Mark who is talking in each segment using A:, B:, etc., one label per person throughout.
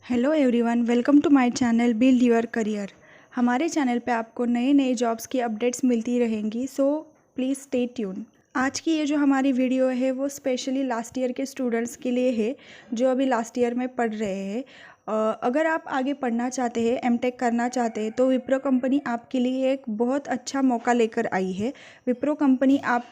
A: Hello everyone, welcome to my channel build your career. हमारे channel पे आपको नए नए जॉब्स की अपडेट्स मिलती रहेंगी, सो प्लीज़ स्टे ट्यून। आज की ये जो हमारी वीडियो है वो स्पेशली लास्ट ईयर के स्टूडेंट्स के लिए है जो अभी लास्ट ईयर में पढ़ रहे हैं। अगर आप आगे पढ़ना चाहते हैं, एमटेक करना चाहते हैं, तो विप्रो कंपनी आपके लिए एक बहुत अच्छा मौका लेकर आई है। विप्रो कंपनी आपकी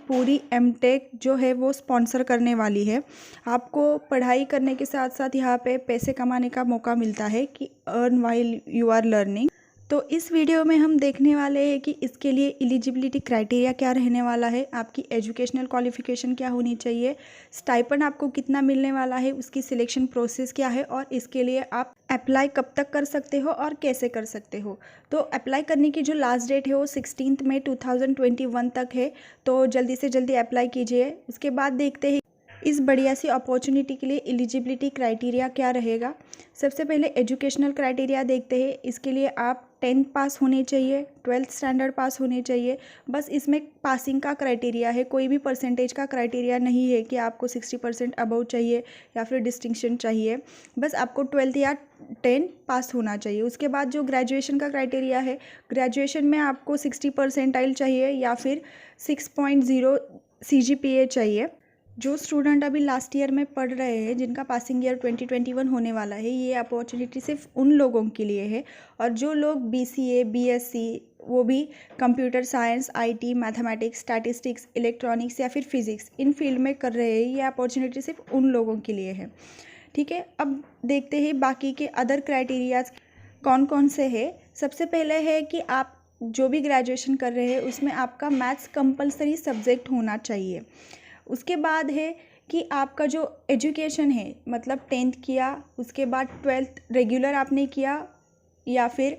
A: पूरी एमटेक जो है वो स्पॉन्सर करने वाली है। आपको पढ़ाई करने के साथ साथ यहाँ पे पैसे कमाने का मौका मिलता है कि earn while you are learning. तो इस वीडियो में हम देखने वाले हैं कि इसके लिए एलिजिबिलिटी क्राइटेरिया क्या रहने वाला है, आपकी एजुकेशनल क्वालिफिकेशन क्या होनी चाहिए, स्टाइपेंड आपको कितना मिलने वाला है, उसकी सिलेक्शन प्रोसेस क्या है और इसके लिए आप अप्लाई कब तक कर सकते हो और कैसे कर सकते हो। तो अप्लाई करने की जो लास्ट डेट है वो 16 मई 2021 तक है, तो जल्दी से जल्दी अप्लाई कीजिए। उसके बाद देखते हैं इस बढ़िया सी अपॉर्चुनिटी के लिए एलिजिबिलिटी क्राइटेरिया क्या रहेगा। सबसे पहले एजुकेशनल क्राइटेरिया देखते हैं। इसके लिए आप 10th पास होने चाहिए, 12th स्टैंडर्ड पास होने चाहिए। बस इसमें पासिंग का क्राइटेरिया है, कोई भी परसेंटेज का क्राइटेरिया नहीं है कि आपको 60% अबव चाहिए या फिर डिस्टिंक्शन चाहिए। बस आपको 12th या 10 पास होना चाहिए। उसके बाद जो ग्रेजुएशन का क्राइटेरिया है, ग्रेजुएशन में आपको 60 परसेंटाइल चाहिए या फिर 6.0 CGPA चाहिए। जो स्टूडेंट अभी लास्ट ईयर में पढ़ रहे हैं, जिनका पासिंग ईयर 2021 होने वाला है, ये अपॉर्चुनिटी सिर्फ उन लोगों के लिए है। और जो लोग BCA, BSc, वो भी computer science, IT, mathematics, statistics, electronics या फिर फिजिक्स इन फील्ड में कर रहे हैं, ये अपॉर्चुनिटी सिर्फ उन लोगों के लिए है। ठीक है, अब देखते हैं बाकी के अदर क्राइटेरियाज कौन कौन से है। सबसे पहले है कि आप जो भी ग्रेजुएशन कर रहे हैं उसमें आपका मैथ्स कंपलसरी सब्जेक्ट होना चाहिए। उसके बाद है कि आपका जो एजुकेशन है, मतलब 10th किया, उसके बाद 12th रेगुलर आपने किया या फिर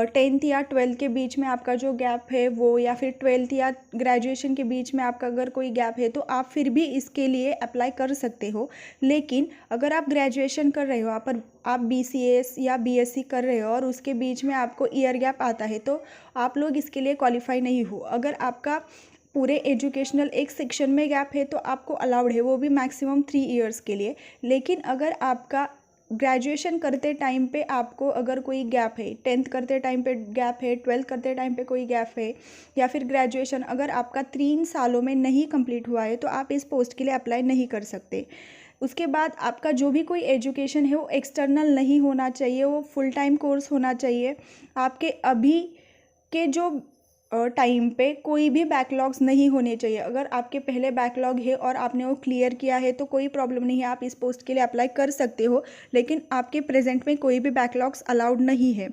A: 10th या 12th के बीच में आपका जो गैप है वो, या फिर 12th या ग्रेजुएशन के बीच में आपका अगर कोई गैप है तो आप फिर भी इसके लिए अप्लाई कर सकते हो। लेकिन अगर आप ग्रेजुएशन कर रहे हो, आप BCA या BSc कर रहे हो और उसके बीच में आपको ईयर गैप आता है तो आप लोग इसके लिए क्वालिफाई नहीं हो। अगर आपका पूरे एजुकेशनल एक सेक्शन में गैप है तो आपको अलाउड है, वो भी मैक्सिमम 3 इयर्स के लिए। लेकिन अगर आपका ग्रेजुएशन करते टाइम पे आपको अगर कोई गैप है, 10th करते टाइम पे गैप है, 12th करते टाइम पे कोई गैप है, या फिर ग्रेजुएशन अगर आपका 3 सालों में नहीं कंप्लीट हुआ है तो आप इस पोस्ट के लिए अप्लाई नहीं कर सकते। उसके बाद आपका जो भी कोई एजुकेशन है वो एक्सटर्नल नहीं होना चाहिए, वो फुल टाइम कोर्स होना चाहिए। आपके अभी के जो टाइम पे कोई भी बैकलॉग्स नहीं होने चाहिए। अगर आपके पहले बैकलॉग है और आपने वो क्लियर किया है तो कोई प्रॉब्लम नहीं है, आप इस पोस्ट के लिए अप्लाई कर सकते हो। लेकिन आपके प्रेजेंट में कोई भी बैकलॉग्स अलाउड नहीं है।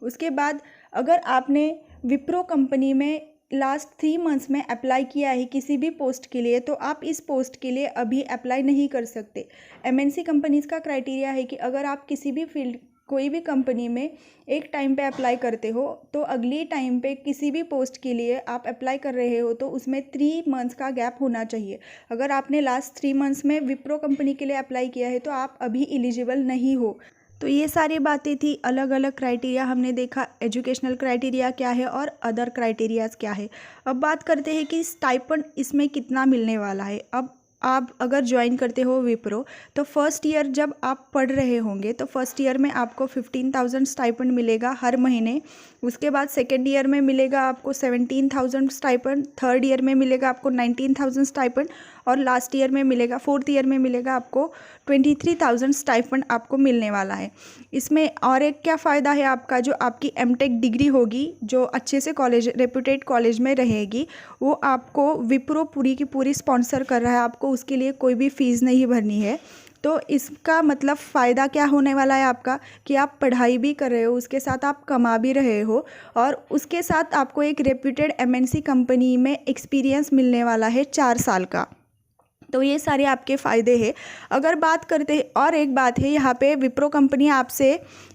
A: उसके बाद अगर आपने विप्रो कंपनी में लास्ट 3 मंथ्स में अप्लाई किया है किसी भी पोस्ट के लिए तो आप इस पोस्ट के लिए अभी अप्लाई नहीं कर सकते। MNC कंपनीज़ का क्राइटेरिया है कि अगर आप किसी भी फील्ड, कोई भी कंपनी में एक टाइम पे अप्लाई करते हो तो अगली टाइम पे किसी भी पोस्ट के लिए आप अप्लाई कर रहे हो तो उसमें 3 मंथ्स का गैप होना चाहिए। अगर आपने लास्ट 3 मंथ्स में विप्रो कंपनी के लिए अप्लाई किया है तो आप अभी एलिजिबल नहीं हो। तो ये सारी बातें थी, अलग अलग क्राइटेरिया हमने देखा, एजुकेशनल क्राइटेरिया क्या है और अदर क्राइटेरियाज़ क्या है। अब बात करते हैं कि स्टाइपेंड इसमें कितना मिलने वाला है। अब आप अगर ज्वाइन करते हो विप्रो तो फर्स्ट ईयर जब आप पढ़ रहे होंगे तो फर्स्ट ईयर में आपको 15,000 स्टाइपेंड मिलेगा हर महीने। उसके बाद सेकेंड ईयर में मिलेगा आपको 17,000 स्टाइपेंड, थर्ड ईयर में मिलेगा आपको 19,000 स्टाइपेंड और लास्ट ईयर में मिलेगा, फोर्थ ईयर में मिलेगा आपको 23,000 स्टाइपेंड आपको मिलने वाला है। इसमें और एक क्या फ़ायदा है आपका, जो आपकी एमटेक डिग्री होगी जो अच्छे से कॉलेज, रेप्यूटेड कॉलेज में रहेगी, वो आपको विप्रो पूरी की पूरी स्पॉन्सर कर रहा है। आपको उसके लिए कोई भी फ़ीस नहीं भरनी है। तो इसका मतलब फ़ायदा क्या होने वाला है आपका, कि आप पढ़ाई भी कर रहे हो, उसके साथ आप कमा भी रहे हो और उसके साथ आपको एक रेप्यूटेड MNC कंपनी में एक्सपीरियंस मिलने वाला है 4 साल का। तो ये सारे आपके फ़ायदे हैं। अगर बात करते हैं, और एक बात है यहाँ पे, विप्रो कंपनी आपसे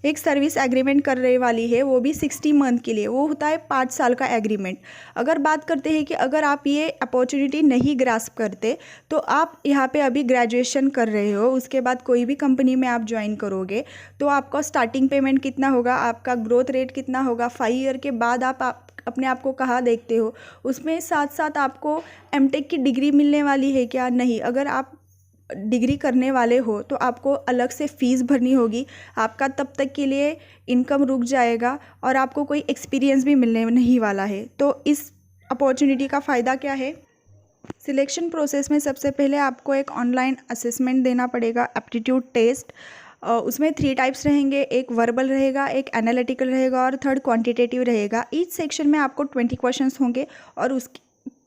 A: एक सर्विस एग्रीमेंट कर रहे वाली है, वो भी 60 मंथ के लिए, वो होता है 5 साल का एग्रीमेंट। अगर बात करते हैं कि अगर आप ये अपॉर्चुनिटी नहीं ग्रास्प करते तो आप यहाँ पे अभी ग्रेजुएशन कर रहे हो, उसके बाद कोई भी कंपनी में आप ज्वाइन करोगे तो आपका स्टार्टिंग पेमेंट कितना होगा, आपका ग्रोथ रेट कितना होगा, 5 ईयर के बाद आप अपने आप को कहाँ देखते हो, उसमें साथ साथ आपको एमटेक की डिग्री मिलने वाली है क्या, नहीं। अगर आप डिग्री करने वाले हो तो आपको अलग से फ़ीस भरनी होगी। आपका तब तक के लिए इनकम रुक जाएगा और आपको कोई एक्सपीरियंस भी मिलने नहीं वाला है। तो इस अपॉर्चुनिटी का फ़ायदा क्या है? सिलेक्शन प्रोसेस में सबसे पहले आपको एक ऑनलाइन असेसमेंट देना पड़ेगा, एप्टीट्यूड टेस्ट। उसमें 3 टाइप्स रहेंगे, एक वर्बल रहेगा, एक एनालिटिकल रहेगा और थर्ड क्वांटिटेटिव रहेगा। ईच सेक्शन में आपको 20 क्वेश्चंस होंगे और उसकी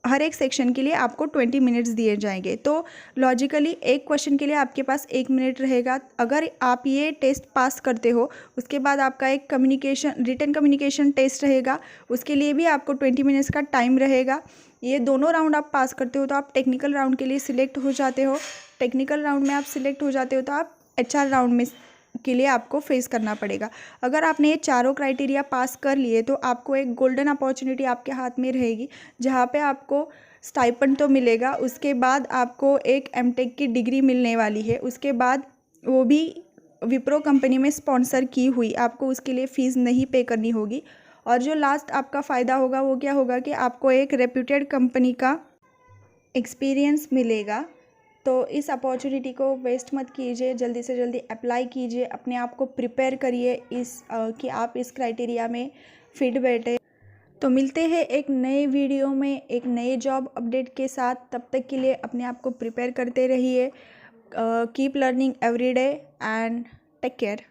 A: हर एक सेक्शन के लिए आपको 20 मिनट्स दिए जाएंगे। तो लॉजिकली एक क्वेश्चन के लिए आपके पास 1 मिनट रहेगा। अगर आप ये टेस्ट पास करते हो उसके बाद आपका एक रिटन कम्युनिकेशन टेस्ट रहेगा, उसके लिए भी आपको 20 मिनट्स का टाइम रहेगा। ये दोनों राउंड आप पास करते हो तो आप टेक्निकल राउंड के लिए सिलेक्ट हो जाते हो। टेक्निकल राउंड में आप सिलेक्ट हो जाते हो तो आप HR राउंड में के लिए आपको फेस करना पड़ेगा। अगर आपने ये चारों क्राइटेरिया पास कर लिए तो आपको एक गोल्डन अपॉर्चुनिटी आपके हाथ में रहेगी, जहाँ पे आपको स्टाइपेंड तो मिलेगा, उसके बाद आपको एक MTech की डिग्री मिलने वाली है। उसके बाद वो भी विप्रो कंपनी में स्पॉन्सर की हुई, आपको उसके लिए फ़ीस नहीं पे करनी होगी। और जो लास्ट आपका फ़ायदा होगा वो क्या होगा कि आपको एक रेप्यूटेड कंपनी का एक्सपीरियंस मिलेगा। तो इस अपॉर्चुनिटी को वेस्ट मत कीजिए, जल्दी से जल्दी अप्लाई कीजिए, अपने आप को प्रिपेयर करिए कि आप इस क्राइटेरिया में फिट बैठे। तो मिलते हैं एक नए वीडियो में एक नए जॉब अपडेट के साथ। तब तक के लिए अपने आप को प्रिपेयर करते रहिए। Keep learning every day and take care.